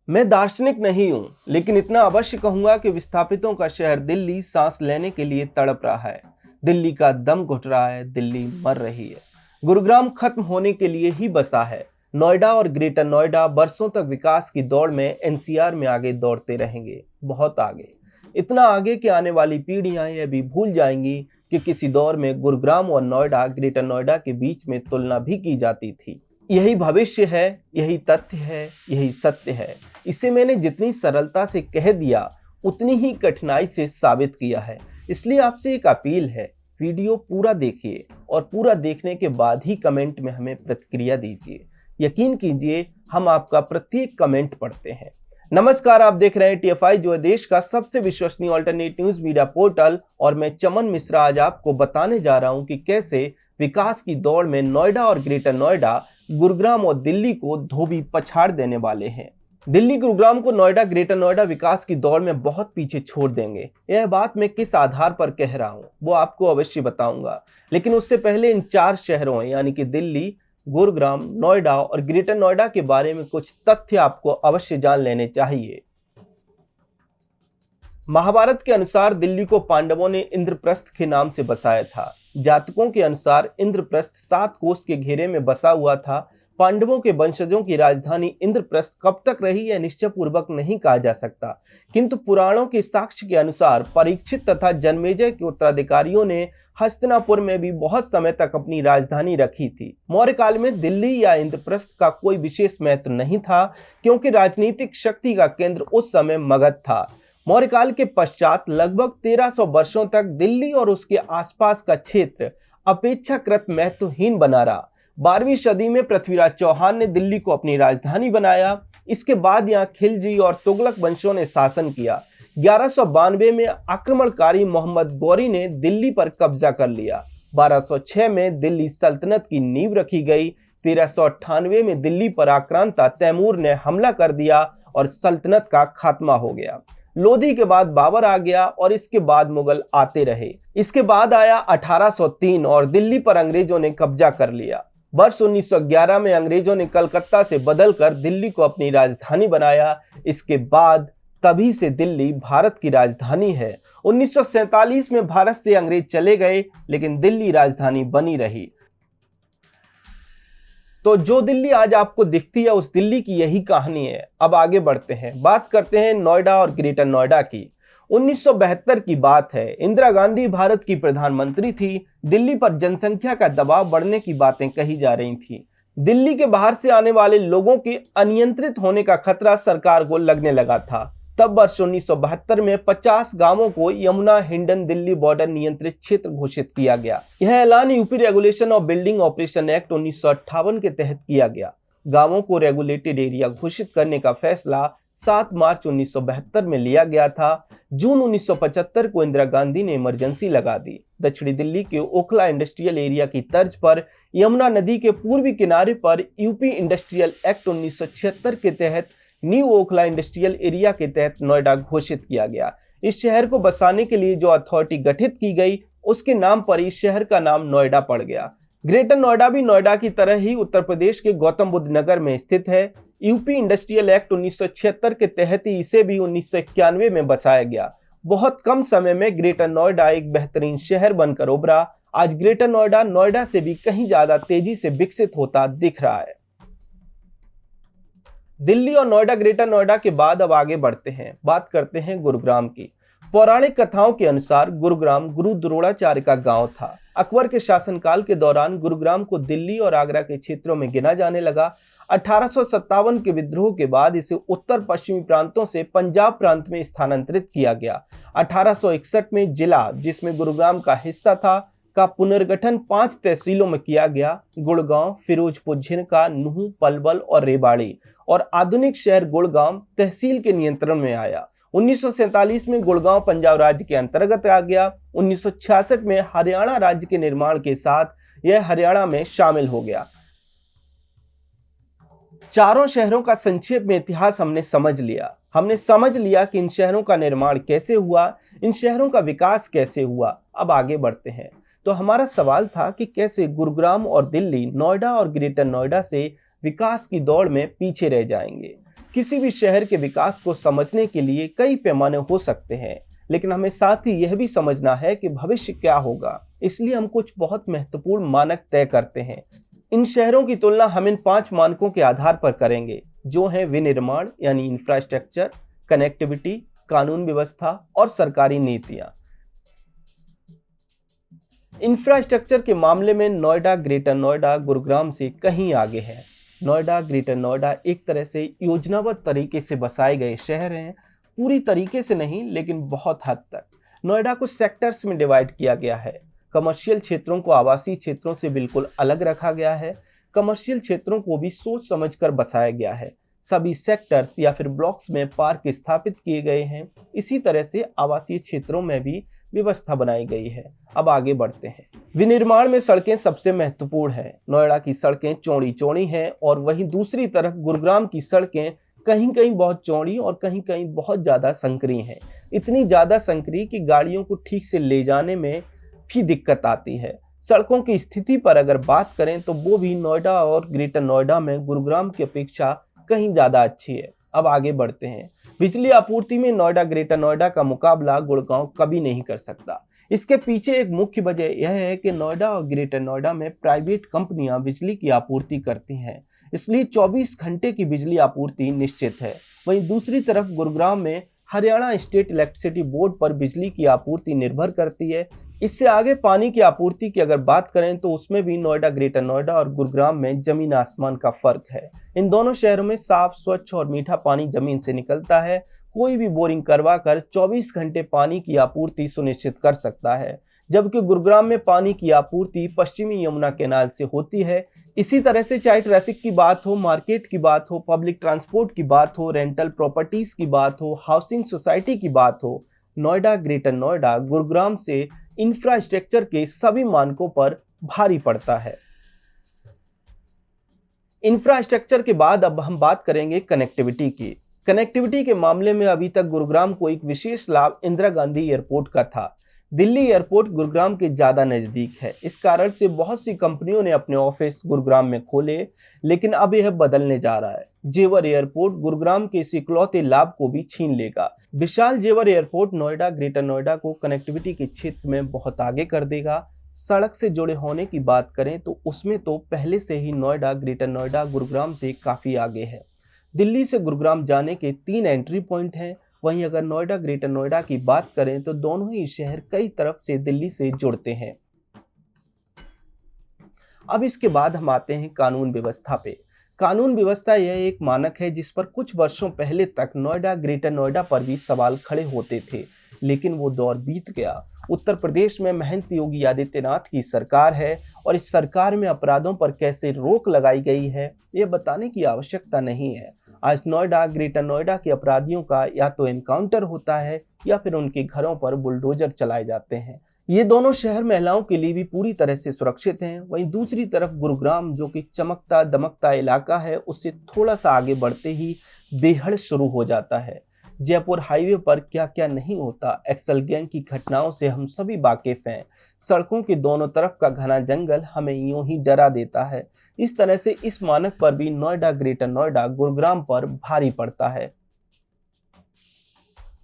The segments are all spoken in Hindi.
मैं दार्शनिक नहीं हूं, लेकिन इतना अवश्य कहूंगा कि विस्थापितों का शहर दिल्ली सांस लेने के लिए तड़प रहा है। दिल्ली का दम घुट रहा है, दिल्ली मर रही है। गुरुग्राम खत्म होने के लिए ही बसा है। नोएडा और ग्रेटर नोएडा बरसों तक विकास की दौड़ में एनसीआर में आगे दौड़ते रहेंगे, बहुत आगे। इतना आगे कि आने वाली पीढ़ियां यह भी भूल जाएंगी कि किसी दौर में गुरुग्राम और नोएडा, ग्रेटर नोएडा के बीच में तुलना भी की जाती थी। यही भविष्य है, यही तथ्य है, यही सत्य है। इसे मैंने जितनी सरलता से कह दिया, उतनी ही कठिनाई से साबित किया है। इसलिए आपसे एक अपील है, वीडियो पूरा देखिए और पूरा देखने के बाद ही कमेंट में हमें प्रतिक्रिया दीजिए। यकीन कीजिए, हम आपका प्रत्येक कमेंट पढ़ते हैं। नमस्कार, आप देख रहे हैं टीएफआई, जो है देश का सबसे विश्वसनीय अल्टरनेट न्यूज मीडिया पोर्टल। और मैं चमन मिश्रा आज आपको बताने जा रहा हूं कि कैसे विकास की दौड़ में नोएडा और ग्रेटर नोएडा गुरुग्राम और दिल्ली को धोबी पछाड़ देने वाले हैं। दिल्ली गुरुग्राम को नोएडा, ग्रेटर नोएडा विकास की दौड़ में बहुत पीछे छोड़ देंगे। यह बात मैं किस आधार पर कह रहा हूं, वो आपको अवश्य बताऊंगा। लेकिन उससे पहले इन चार शहरों यानी कि दिल्ली, गुरुग्राम, नोएडा और ग्रेटर नोएडा के बारे में कुछ तथ्य आपको अवश्य जान लेने चाहिए। महाभारत के अनुसार दिल्ली को पांडवों ने इंद्रप्रस्थ के नाम से बसाया था। जातकों के अनुसार इंद्रप्रस्थ 7 कोस के घेरे में बसा हुआ था। पांडवों के वंशजों की राजधानी इंद्रप्रस्थ कब तक रही यह निश्चय पूर्वक नहीं कहा जा सकता, किंतु पुराणों के साक्ष्य के अनुसार परीक्षित तथा जनमेजय के उत्तराधिकारियों ने हस्तिनापुर में भी बहुत समय तक अपनी राजधानी रखी थी। मौर्य काल में दिल्ली या इंद्रप्रस्थ का कोई विशेष महत्व नहीं था, क्योंकि राजनीतिक शक्ति का केंद्र उस समय मगध था। मौर्य काल के पश्चात लगभग 1300 वर्षों तक दिल्ली और उसके आसपास का क्षेत्र अपेक्षाकृत महत्वहीन बना रहा। 12वीं सदी में पृथ्वीराज चौहान ने दिल्ली को अपनी राजधानी बनाया। इसके बाद यहाँ खिलजी और तुगलक वंशों ने शासन किया। 1192 में आक्रमणकारी मोहम्मद गौरी ने दिल्ली पर कब्जा कर लिया। 1206 में दिल्ली सल्तनत की नींव रखी गई। 1398 में दिल्ली पर आक्रांता तैमूर ने हमला कर दिया और सल्तनत का खात्मा हो गया। लोधी के बाद बाबर आ गया और इसके बाद मुगल आते रहे। इसके बाद आया 1803 और दिल्ली पर अंग्रेजों ने कब्जा कर लिया। वर्ष 1911 में अंग्रेजों ने कलकत्ता से बदलकर दिल्ली को अपनी राजधानी बनाया। इसके बाद तभी से दिल्ली भारत की राजधानी है। 1947 में भारत से अंग्रेज चले गए, लेकिन दिल्ली राजधानी बनी रही। तो जो दिल्ली आज आपको दिखती है, उस दिल्ली की यही कहानी है। अब आगे बढ़ते हैं, बात करते हैं नोएडा और ग्रेटर नोएडा की। 1972 की बात है। इंदिरा गांधी भारत की प्रधानमंत्री थी। दिल्ली पर जनसंख्या का दबाव बढ़ने की बातें कही जा रही थी। दिल्ली के बाहर से आने वाले लोगों के अनियंत्रित होने का खतरा सरकार को लगने लगा था। तब वर्ष 1972 में 50 गांवों को यमुना हिंडन दिल्ली बॉर्डर नियंत्रित क्षेत्र घोषित किया गया। यह ऐलान UP regulation of building operation act 1958 के तहत किया गया। गांवों को रेगुलेटेड एरिया घोषित करने का फैसला 7 मार्च 1972 में लिया गया था। जून 1975 को इंदिरा गांधी ने इमरजेंसी लगा दी। दक्षिणी दिल्ली के ओखला इंडस्ट्रियल एरिया की तर्ज पर यमुना नदी के पूर्वी किनारे पर यूपी इंडस्ट्रियल एक्ट 1976 के तहत न्यू ओखला इंडस्ट्रियल एरिया के तहत नोएडा घोषित किया गया। इस शहर को बसाने के लिए जो अथॉरिटी गठित की गई, उसके नाम पर इस शहर का नाम नोएडा पड़ गया। ग्रेटर नोएडा भी नोएडा की तरह ही उत्तर प्रदेश के गौतम बुद्ध नगर में स्थित है। यूपी इंडस्ट्रियल एक्ट 1976 के तहत ही इसे भी 1991 में बसाया गया। बहुत कम समय में ग्रेटर नोएडा एक बेहतरीन शहर बनकर उभरा। आज ग्रेटर नोएडा नोएडा से भी कहीं ज्यादा तेजी से विकसित होता दिख रहा है। दिल्ली और नोएडा, ग्रेटर नोएडा के बाद अब आगे बढ़ते हैं, बात करते हैं गुरुग्राम की। पौराणिक कथाओं के अनुसार गुरुग्राम गुरु द्रोणाचार्य का गांव था। अकबर के शासनकाल के दौरान गुरुग्राम को दिल्ली और आगरा के क्षेत्रों में गिना जाने लगा। 1857 के विद्रोह के बाद इसे उत्तर पश्चिमी प्रांतों से पंजाब प्रांत में स्थानांतरित किया गया। 1861 में जिला, जिसमें गुरुग्राम का हिस्सा था, का पुनर्गठन 5 तहसीलों में किया गया। गुड़गांव, फिरोजपुर, झिनका, नूह, पलवल और रेवाड़ी, और आधुनिक शहर गुड़गांव तहसील के नियंत्रण में आया। 1947 में गुड़गांव पंजाब राज्य के अंतर्गत आ गया। 1966 में हरियाणा राज्य के निर्माण के साथ यह हरियाणा में शामिल हो गया। चारों शहरों का संक्षेप में इतिहास हमने समझ लिया कि इन शहरों का निर्माण कैसे हुआ, इन शहरों का विकास कैसे हुआ। अब आगे बढ़ते हैं। तो हमारा सवाल था कि कैसे गुरुग्राम और दिल्ली, नोएडा और ग्रेटर नोएडा से विकास की दौड़ में पीछे रह जाएंगे। किसी भी शहर के विकास को समझने के लिए कई पैमाने हो सकते हैं, लेकिन हमें साथ ही यह भी समझना है कि भविष्य क्या होगा। इसलिए हम कुछ बहुत महत्वपूर्ण मानक तय करते हैं। इन शहरों की तुलना हम इन 5 मानकों के आधार पर करेंगे, जो हैं विनिर्माण यानी इंफ्रास्ट्रक्चर, कनेक्टिविटी, कानून व्यवस्था और सरकारी नीतियां। इंफ्रास्ट्रक्चर के मामले में नोएडा, ग्रेटर नोएडा गुरुग्राम से कहीं आगे है। नोएडा, ग्रेटर नोएडा एक तरह से योजनाबद्ध तरीके से बसाए गए शहर हैं, पूरी तरीके से नहीं लेकिन बहुत हद तक। नोएडा को सेक्टर्स में डिवाइड किया गया है। कमर्शियल क्षेत्रों को आवासीय क्षेत्रों से बिल्कुल अलग रखा गया है। कमर्शियल क्षेत्रों को भी सोच समझकर बसाया गया है। सभी सेक्टर्स या फिर ब्लॉक्स में पार्क स्थापित किए गए हैं। इसी तरह से आवासीय क्षेत्रों में भी व्यवस्था बनाई गई है। अब आगे बढ़ते हैं। विनिर्माण में सड़कें सबसे महत्वपूर्ण हैं। नोएडा की सड़कें चौड़ी चौड़ी हैं और वहीं दूसरी तरफ गुरुग्राम की सड़कें कहीं कहीं बहुत चौड़ी और कहीं कहीं बहुत ज़्यादा संकरी हैं। इतनी ज़्यादा संकरी कि गाड़ियों को ठीक से ले जाने में भी दिक्कत आती है। सड़कों की स्थिति पर अगर बात करें तो वो भी नोएडा और ग्रेटर नोएडा में गुरुग्राम की अपेक्षा कहीं ज़्यादा अच्छी है। अब आगे बढ़ते हैं। बिजली आपूर्ति में नोएडा, ग्रेटर नोएडा का मुकाबला गुड़गांव कभी नहीं कर सकता। इसके पीछे एक मुख्य वजह यह है कि नोएडा और ग्रेटर नोएडा में प्राइवेट कंपनियां बिजली की आपूर्ति करती हैं, इसलिए 24 घंटे की बिजली आपूर्ति निश्चित है। वहीं दूसरी तरफ गुरुग्राम में हरियाणा स्टेट इलेक्ट्रिसिटी बोर्ड पर बिजली की आपूर्ति निर्भर करती है। इससे आगे पानी की आपूर्ति की अगर बात करें तो उसमें भी नोएडा, ग्रेटर नोएडा और गुरुग्राम में जमीन आसमान का फर्क है। इन दोनों शहरों में साफ, स्वच्छ और मीठा पानी जमीन से निकलता है। कोई भी बोरिंग करवा कर 24 घंटे पानी की आपूर्ति सुनिश्चित कर सकता है, जबकि गुरुग्राम में पानी की आपूर्ति पश्चिमी यमुना कैनाल से होती है। इसी तरह से चाहे ट्रैफिक की बात हो, मार्केट की बात हो, पब्लिक ट्रांसपोर्ट की बात हो, रेंटल प्रॉपर्टीज की बात हो, हाउसिंग सोसाइटी की बात हो, नोएडा, ग्रेटर नोएडा गुरुग्राम से इंफ्रास्ट्रक्चर के सभी मानकों पर भारी पड़ता है। इंफ्रास्ट्रक्चर के बाद अब हम बात करेंगे कनेक्टिविटी की। कनेक्टिविटी के मामले में अभी तक गुरुग्राम को एक विशेष लाभ इंदिरा गांधी एयरपोर्ट का था। दिल्ली एयरपोर्ट गुरुग्राम के ज़्यादा नज़दीक है। इस कारण से बहुत सी कंपनियों ने अपने ऑफिस गुरुग्राम में खोले, लेकिन अब यह बदलने जा रहा है। जेवर एयरपोर्ट गुरुग्राम के इस इकलौते लाभ को भी छीन लेगा। विशाल जेवर एयरपोर्ट नोएडा, ग्रेटर नोएडा को कनेक्टिविटी के क्षेत्र में बहुत आगे कर देगा। सड़क से जुड़े होने की बात करें तो उसमें तो पहले से ही नोएडा, ग्रेटर नोएडा गुरुग्राम से काफ़ी आगे है। दिल्ली से गुरुग्राम जाने के 3 एंट्री पॉइंट हैं। वहीं अगर नोएडा, ग्रेटर नोएडा की बात करें तो दोनों ही शहर कई तरफ से दिल्ली से जुड़ते हैं। अब इसके बाद हम आते हैं कानून व्यवस्था पे। कानून व्यवस्था यह एक मानक है जिस पर कुछ वर्षों पहले तक नोएडा, ग्रेटर नोएडा पर भी सवाल खड़े होते थे, लेकिन वो दौर बीत गया। उत्तर प्रदेश में महंत योगी आदित्यनाथ की सरकार है और इस सरकार में अपराधों पर कैसे रोक लगाई गई है ये बताने की आवश्यकता नहीं है। आज नोएडा, ग्रेटर नोएडा के अपराधियों का या तो एनकाउंटर होता है या फिर उनके घरों पर बुलडोजर चलाए जाते हैं। ये दोनों शहर महिलाओं के लिए भी पूरी तरह से सुरक्षित हैं। वहीं दूसरी तरफ गुरुग्राम, जो कि चमकता दमकता इलाका है, उससे थोड़ा सा आगे बढ़ते ही बेहद शुरू हो जाता है। जयपुर हाईवे पर क्या क्या नहीं होता। एक्सल गैंग की घटनाओं से हम सभी वाकिफ हैं। सड़कों के दोनों तरफ का घना जंगल हमें यूं ही डरा देता है। इस तरह से इस मानक पर भी नोएडा, ग्रेटर नोएडा गुरुग्राम पर भारी पड़ता है।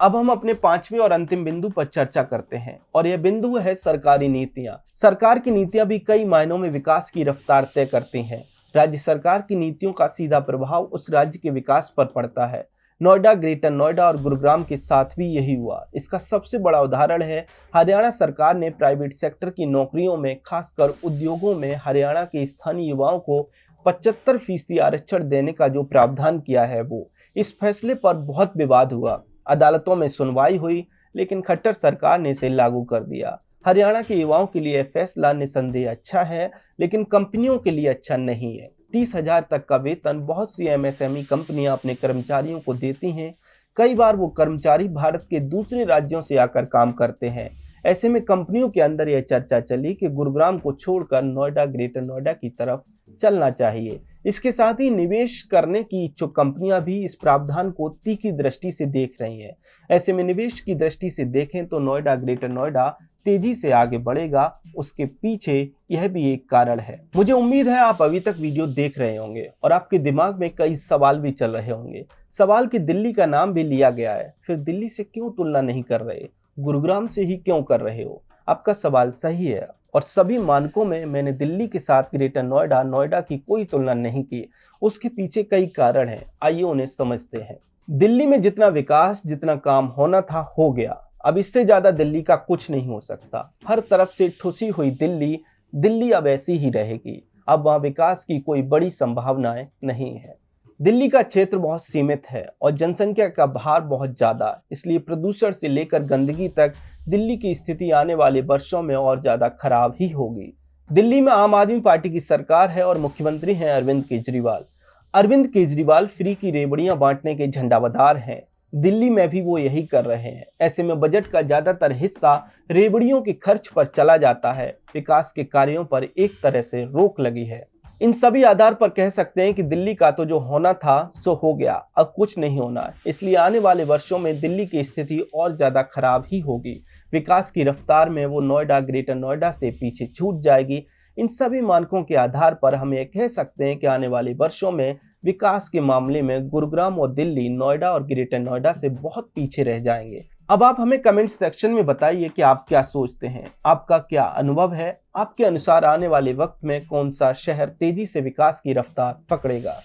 अब हम अपने 5वें और अंतिम बिंदु पर चर्चा करते हैं और यह बिंदु है सरकारी नीतियां। सरकार की नीतियां भी कई मायनों में विकास की रफ्तार तय करती हैं। राज्य सरकार की नीतियों का सीधा प्रभाव उस राज्य के विकास पर पड़ता है। नोएडा, ग्रेटर नोएडा और गुरुग्राम के साथ भी यही हुआ। इसका सबसे बड़ा उदाहरण है हरियाणा सरकार ने प्राइवेट सेक्टर की नौकरियों में, खासकर उद्योगों में हरियाणा के स्थानीय युवाओं को 75% आरक्षण देने का जो प्रावधान किया है वो। इस फैसले पर बहुत विवाद हुआ, अदालतों में सुनवाई हुई, लेकिन खट्टर सरकार ने इसे लागू कर दिया। हरियाणा के युवाओं के लिए फैसला निसंदेह अच्छा है, लेकिन कंपनियों के लिए अच्छा नहीं है। 30,000 तक का वेतन बहुत सी एमएसएमई कंपनियां अपने कर्मचारियों को देती हैं। कई बार वो कर्मचारी भारत के दूसरे राज्यों से आकर काम करते हैं। ऐसे में कंपनियों के अंदर यह चर्चा चली कि गुरुग्राम को छोड़कर नोएडा, ग्रेटर नोएडा की तरफ चलना चाहिए। इसके साथ ही निवेश करने की इच्छुक कंपनियां भी इस प्रावधान को तीखी दृष्टि से देख रही हैं। ऐसे में निवेश की दृष्टि से देखें तो नोएडा, ग्रेटर नोएडा तेजी से आगे बढ़ेगा, उसके पीछे यह भी एक कारण है। मुझे उम्मीद है आप अभी तक वीडियो देख रहे होंगे और आपके दिमाग में कई सवाल भी चल रहे होंगे। सवाल कि दिल्ली का नाम भी लिया गया है, फिर दिल्ली से क्यों तुलना नहीं कर रहे, गुरुग्राम से ही क्यों कर रहे हो। आपका सवाल सही है और सभी मानकों में मैंने दिल्ली के साथ ग्रेटर नोएडा, नोएडा की कोई तुलना नहीं की। उसके पीछे कई कारण हैं, आइए उन्हें समझते हैं। दिल्ली में जितना विकास, जितना काम होना था हो गया। अब इससे ज्यादा दिल्ली का कुछ नहीं हो सकता। हर तरफ से ठुसी हुई दिल्ली अब ऐसी ही रहेगी। अब वहां विकास की कोई बड़ी संभावनाएं नहीं है। दिल्ली का क्षेत्र बहुत सीमित है और जनसंख्या का भार बहुत ज्यादा, इसलिए प्रदूषण से लेकर गंदगी तक दिल्ली की स्थिति आने वाले वर्षों में और ज्यादा खराब ही होगी। दिल्ली में आम आदमी पार्टी की सरकार है और मुख्यमंत्री हैं अरविंद केजरीवाल। अरविंद केजरीवाल फ्री की रेवड़ियां बांटने के झंडाबदार हैं। दिल्ली में भी वो यही कर रहे हैं। ऐसे में बजट का ज्यादातर हिस्सा रेवड़ियों के खर्च पर चला जाता है। विकास के कार्यों पर एक तरह से रोक लगी है। इन सभी आधार पर कह सकते हैं कि दिल्ली का तो जो होना था सो हो गया, अब कुछ नहीं होना। इसलिए आने वाले वर्षों में दिल्ली की स्थिति और ज्यादा खराब ही होगी। विकास की रफ्तार में वो नोएडा, ग्रेटर नोएडा से पीछे छूट जाएगी। इन सभी मानकों के आधार पर हम ये कह सकते हैं कि आने वाले वर्षों में विकास के मामले में गुरुग्राम और दिल्ली नोएडा और ग्रेटर नोएडा से बहुत पीछे रह जाएंगे। अब आप हमें कमेंट सेक्शन में बताइए कि आप क्या सोचते हैं, आपका क्या अनुभव है। आपके अनुसार आने वाले वक्त में कौन सा शहर तेजी से विकास की रफ्तार पकड़ेगा।